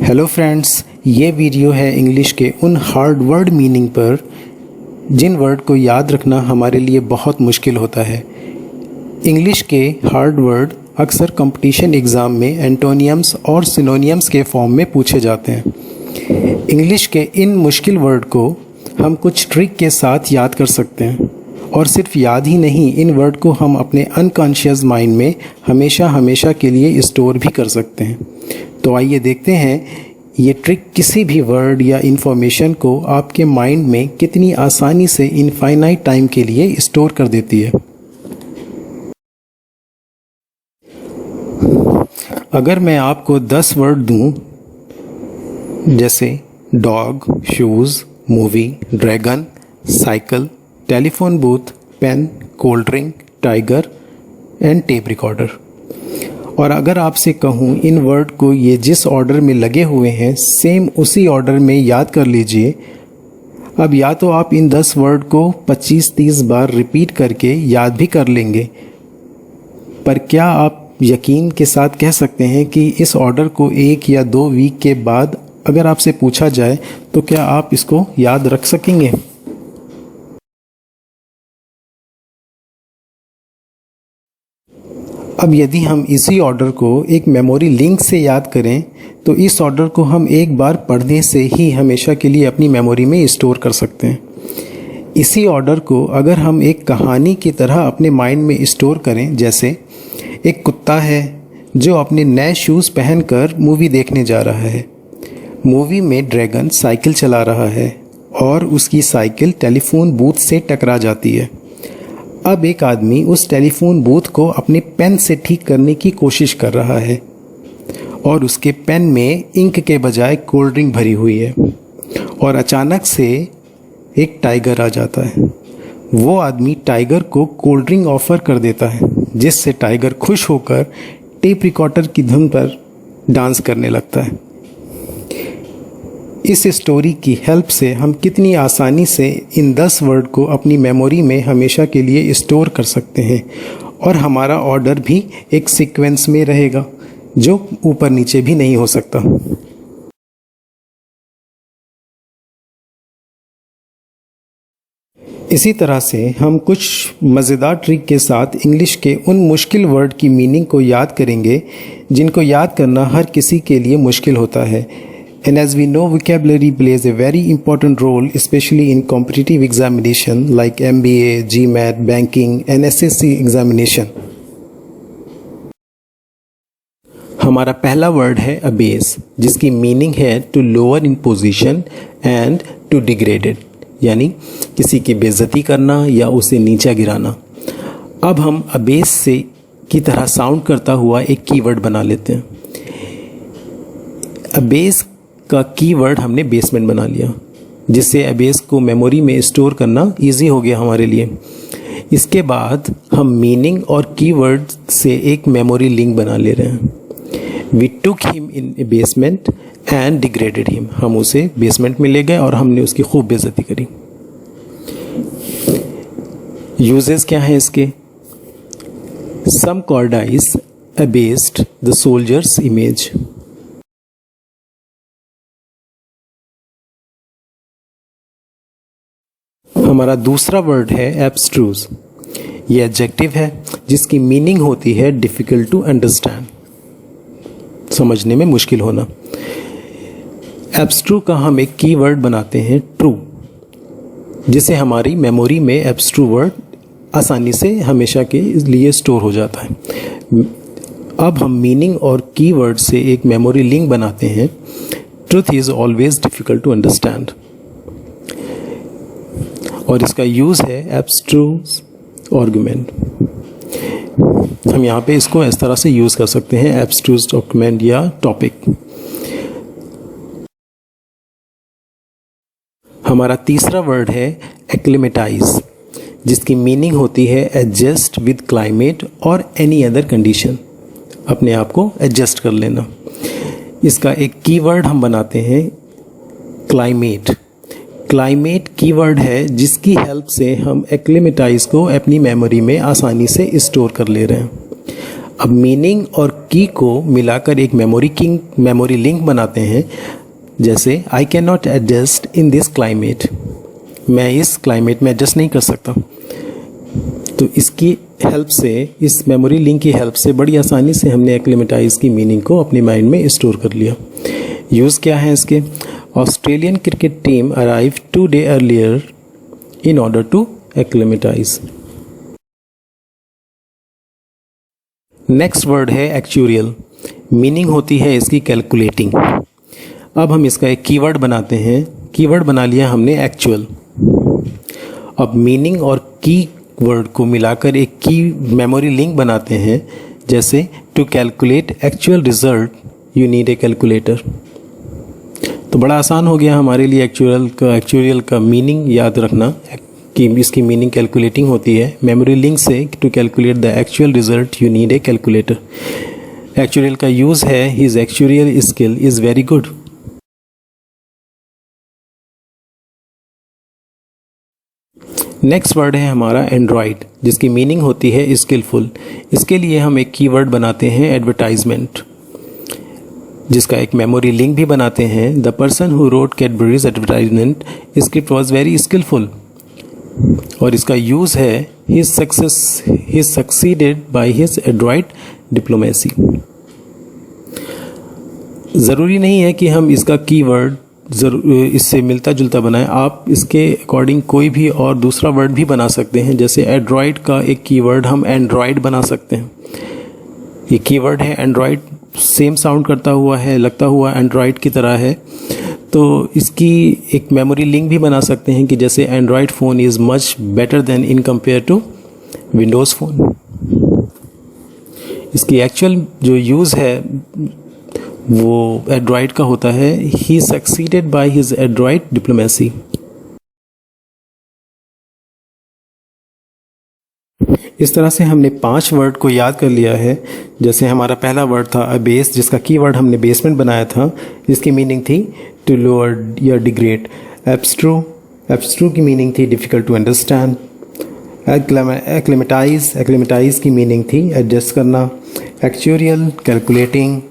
Hello friends, ये video है English के उन हार्ड वर्ड मीनिंग पर जिन वर्ड को याद रखना हमारे लिए बहुत मुश्किल होता है। इंग्लिश के हार्ड वर्ड अक्सर कंपटीशन एग्ज़ाम में एंटोनियम्स और सिनोनियम्स के फॉर्म में पूछे जाते हैं। इंग्लिश के इन मुश्किल वर्ड को हम कुछ ट्रिक के साथ याद कर सकते हैं और सिर्फ याद ही नहीं, इन वर्ड को हम अपने अनकॉन्शियस माइंड में हमेशा के लिए स्टोर भी कर सकते हैं। तो आइए देखते हैं ये ट्रिक किसी भी वर्ड या इन्फॉर्मेशन को आपके माइंड में कितनी आसानी से इनफाइनाइट टाइम के लिए स्टोर कर देती है। अगर मैं आपको 10 वर्ड दूं, जैसे dog, shoes, movie, dragon, cycle, telephone booth, pen, cold drink, tiger and tape recorder, और अगर आपसे कहूँ इन वर्ड को ये जिस ऑर्डर में लगे हुए हैं सेम उसी ऑर्डर में याद कर लीजिए। अब या तो आप इन 10 वर्ड को 25-30 बार रिपीट करके याद भी कर लेंगे, पर क्या आप यकीन के साथ कह सकते हैं कि इस ऑर्डर को 1 या 2 वीक के बाद अगर आपसे पूछा जाए तो क्या आप इसको याद रख सकेंगे? अब यदि हम इसी ऑर्डर को एक मेमोरी लिंक से याद करें तो इस ऑर्डर को हम एक बार पढ़ने से ही हमेशा के लिए अपनी मेमोरी में स्टोर कर सकते हैं। इसी ऑर्डर को अगर हम एक कहानी की तरह अपने माइंड में स्टोर करें, जैसे एक कुत्ता है जो अपने नए शूज़ पहनकर मूवी देखने जा रहा है। मूवी में ड्रैगन साइकिल चला रहा है और उसकी साइकिल टेलीफोन बूथ से टकरा जाती है। अब एक आदमी उस टेलीफोन बूथ को अपने पेन से ठीक करने की कोशिश कर रहा है और उसके पेन में इंक के बजाय कोल्ड ड्रिंक भरी हुई है, और अचानक से एक टाइगर आ जाता है। वो आदमी टाइगर को कोल्ड ड्रिंक ऑफर कर देता है, जिससे टाइगर खुश होकर टेप रिकॉर्डर की धुन पर डांस करने लगता है। इस स्टोरी की हेल्प से हम कितनी आसानी से इन 10 वर्ड को अपनी मेमोरी में हमेशा के लिए स्टोर कर सकते हैं, और हमारा ऑर्डर भी एक सीक्वेंस में रहेगा जो ऊपर नीचे भी नहीं हो सकता। इसी तरह से हम कुछ मज़ेदार ट्रिक के साथ इंग्लिश के उन मुश्किल वर्ड की मीनिंग को याद करेंगे जिनको याद करना हर किसी के लिए मुश्किल होता है। And as we know, vocabulary plays a very important role, especially in competitive examination like MBA, GMAT, banking and SSC examination. हमारा पहला वर्ड है abase, जिसकी मीनिंग है to lower in position and to degraded, यानी किसी की बेइज्जती करना या उसे नीचा गिराना। अब हम abase से की तरह साउंड करता हुआ एक कीवर्ड बना लेते हैं। abase का कीवर्ड हमने बेसमेंट बना लिया, जिससे अबेस को मेमोरी में स्टोर करना इजी हो गया हमारे लिए। इसके बाद हम मीनिंग और कीवर्ड से एक मेमोरी लिंक बना ले रहे हैं। We took him in a basement and degraded him, हम उसे बेसमेंट में ले गए और हमने उसकी खूब बेइज्जती करी। यूजेस क्या है इसके? सम कॉर्डाइस अबेस्ड द सोल्जर्स इमेज। हमारा दूसरा वर्ड है एब्स्ट्रूज। ये एडजेक्टिव है जिसकी मीनिंग होती है डिफ़िकल्ट टू अंडरस्टैंड, समझने में मुश्किल होना। एब्स्ट्रू का हम एक कीवर्ड बनाते हैं ट्रू, जिसे हमारी मेमोरी में एब्स्ट्रू वर्ड आसानी से हमेशा के लिए स्टोर हो जाता है। अब हम मीनिंग और कीवर्ड से एक मेमोरी लिंक बनाते हैं। Truth is always difficult to understand, और इसका यूज़ है एब्स्ट्रूज आर्गुमेंट। हम यहाँ पे इसको इस तरह से यूज़ कर सकते हैं, एब्स्ट्रूज आर्गुमेंट या टॉपिक। हमारा तीसरा वर्ड है एक्लिमेटाइज, जिसकी मीनिंग होती है एडजस्ट विद क्लाइमेट और एनी अदर कंडीशन, अपने आप को एडजस्ट कर लेना। इसका एक कीवर्ड हम बनाते हैं क्लाइमेट। क्लाइमेट कीवर्ड है जिसकी हेल्प से हम एक्लिमेटाइज को अपनी मेमोरी में आसानी से स्टोर कर ले रहे हैं। अब मीनिंग और की को मिलाकर एक मेमोरी लिंक बनाते हैं। जैसे I can not adjust in this climate, मैं इस क्लाइमेट में एडजस्ट नहीं कर सकता। तो इसकी हेल्प से, इस मेमोरी लिंक की हेल्प से बड़ी आसानी से हमने एक्लेमेटाइज की मीनिंग को अपने माइंड में स्टोर कर लिया। यूज़ क्या है इसके? Australian cricket team arrive 2 days earlier in order to acclimatize. Next word है एक्चुरियल। मीनिंग होती है इसकी कैलकुलेटिंग। अब हम इसका एक कीवर्ड बनाते हैं। कीवर्ड बना लिया हमने एक्चुअल। अब मीनिंग और की वर्ड को मिलाकर एक की मेमोरी लिंक बनाते हैं। जैसे to calculate actual result you need a calculator. तो बड़ा आसान हो गया हमारे लिए एक्चुअल का मीनिंग याद रखना कि इसकी मीनिंग कैलकुलेटिंग होती है। मेमोरी लिंक से to calculate the actual result you need a calculator. Actual का यूज़ है his actual skill is very good. Next word है हमारा एंड्रॉयड, जिसकी मीनिंग होती है स्किलफुल। इसके लिए हम एक कीवर्ड बनाते हैं एडवर्टाइजमेंट, जिसका एक मेमोरी लिंक भी बनाते हैं। The person who wrote Cadbury's advertisement script was very skillful. और इसका यूज़ है he succeeded by his adroit diplomacy. ज़रूरी नहीं है कि हम इसका कीवर्ड इससे मिलता जुलता बनाएं। आप इसके अकॉर्डिंग कोई भी और दूसरा वर्ड भी बना सकते हैं। जैसे एंड्रॉयड का एक कीवर्ड हम एंड्रॉयड बना सकते हैं। ये कीवर्ड है एंड्रॉयड, सेम साउंड करता हुआ है, लगता हुआ एंड्रॉयड की तरह है। तो इसकी एक मेमोरी लिंक भी बना सकते हैं कि जैसे Android phone is much better than in compare to Windows phone. इसकी एक्चुअल जो यूज़ है वो एड्रॉइड का होता है। He succeeded by his adroit diplomacy. इस तरह से हमने 5 वर्ड को याद कर लिया है। जैसे हमारा पहला वर्ड था बेस, जिसका कीवर्ड हमने बेसमेंट बनाया था, जिसकी मीनिंग थी टू लोअर या डिग्रेड। एब्स्ट्रू की मीनिंग थी डिफ़िकल्ट टू अंडरस्टैंड। एक्लेमेटाइज की मीनिंग थी एडजस्ट करना। Actuarial calculating.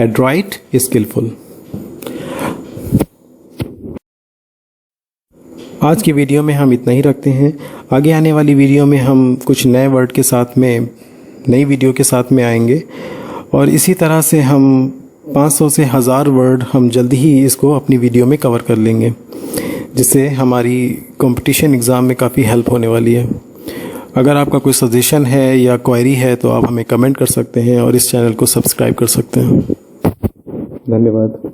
Adroit skillful. आज की वीडियो में हम इतना ही रखते हैं। आगे आने वाली वीडियो में हम कुछ नए वर्ड के साथ में, नई वीडियो के साथ में आएंगे। और इसी तरह से हम 500 से 1000 वर्ड हम जल्दी ही इसको अपनी वीडियो में कवर कर लेंगे, जिससे हमारी कंपटीशन एग्ज़ाम में काफ़ी हेल्प होने वाली है। अगर आपका कोई सजेशन है या क्वेरी है तो आप हमें कमेंट कर सकते हैं और इस चैनल को सब्सक्राइब कर सकते हैं। धन्यवाद।